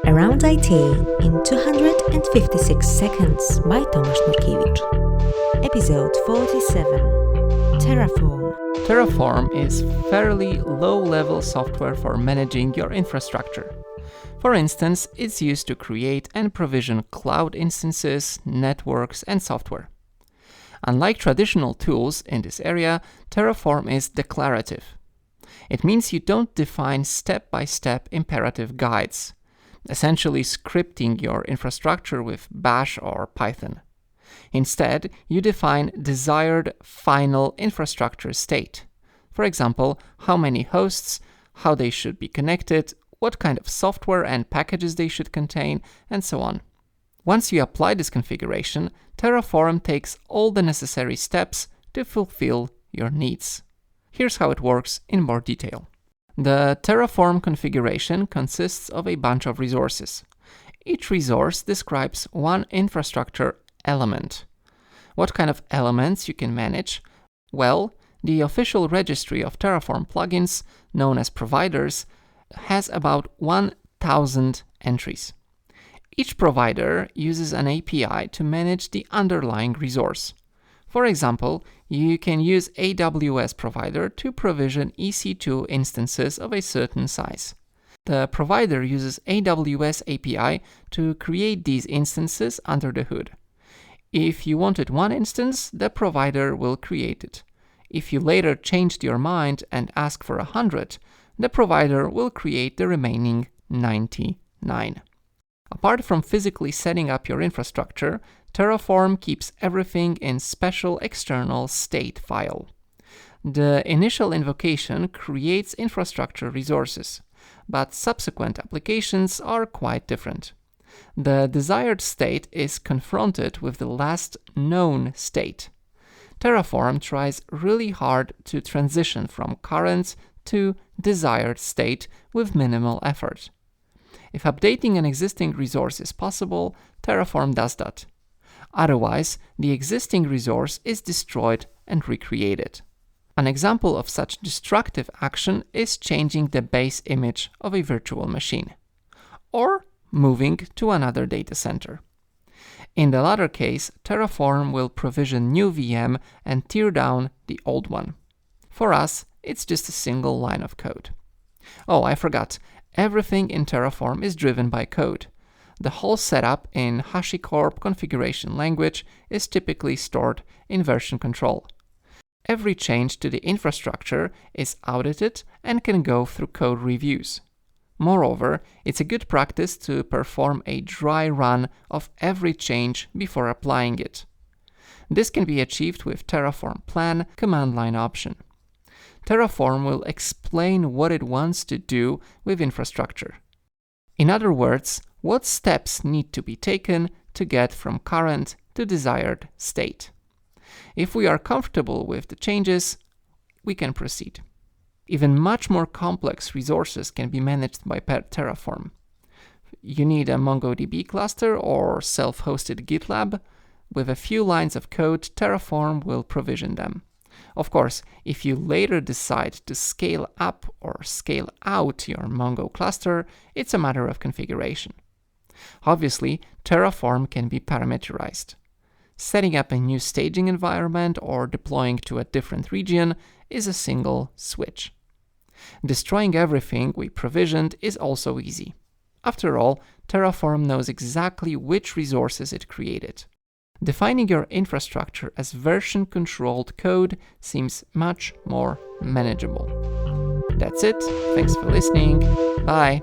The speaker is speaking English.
Around IT in 256 seconds by Tomasz Nurkiewicz. Episode 47. Terraform. Terraform is fairly low-level software for managing your infrastructure. For instance, it's used to create and provision cloud instances, networks, and software. Unlike traditional tools in this area, Terraform is declarative. It means you don't define step-by-step imperative guides, essentially scripting your infrastructure with Bash or Python. Instead, you define desired final infrastructure state. For example, how many hosts, how they should be connected, what kind of software and packages they should contain, and so on. Once you apply this configuration, Terraform takes all the necessary steps to fulfill your needs. Here's how it works in more detail. The Terraform configuration consists of a bunch of resources. Each resource describes one infrastructure element. What kind of elements you can manage? Well, the official registry of Terraform plugins, known as providers, has about 1,000 entries. Each provider uses an API to manage the underlying resource. For example, you can use AWS provider to provision EC2 instances of a certain size. The provider uses AWS API to create these instances under the hood. If you wanted one instance, the provider will create it. If you later changed your mind and ask for 100, the provider will create the remaining 99. Apart from physically setting up your infrastructure, Terraform keeps everything in special external state file. The initial invocation creates infrastructure resources, but subsequent applications are quite different. The desired state is confronted with the last known state. Terraform tries really hard to transition from current to desired state with minimal effort. If updating an existing resource is possible, Terraform does that. Otherwise, the existing resource is destroyed and recreated. An example of such destructive action is changing the base image of a virtual machine, or moving to another data center. In the latter case, Terraform will provision new VM and tear down the old one. For us, it's just a single line of code. Oh, I forgot. Everything in Terraform is driven by code. The whole setup in HashiCorp configuration language is typically stored in version control. Every change to the infrastructure is audited and can go through code reviews. Moreover, it's a good practice to perform a dry run of every change before applying it. This can be achieved with Terraform Plan command line option. Terraform will explain what it wants to do with infrastructure. In other words, what steps need to be taken to get from current to desired state. If we are comfortable with the changes, we can proceed. Even much more complex resources can be managed by Terraform. You need a MongoDB cluster or self-hosted GitLab. With a few lines of code, Terraform will provision them. Of course, if you later decide to scale up or scale out your Mongo cluster, it's a matter of configuration. Obviously, Terraform can be parameterized. Setting up a new staging environment or deploying to a different region is a single switch. Destroying everything we provisioned is also easy. After all, Terraform knows exactly which resources it created. Defining your infrastructure as version-controlled code seems much more manageable. That's it. Thanks for listening. Bye.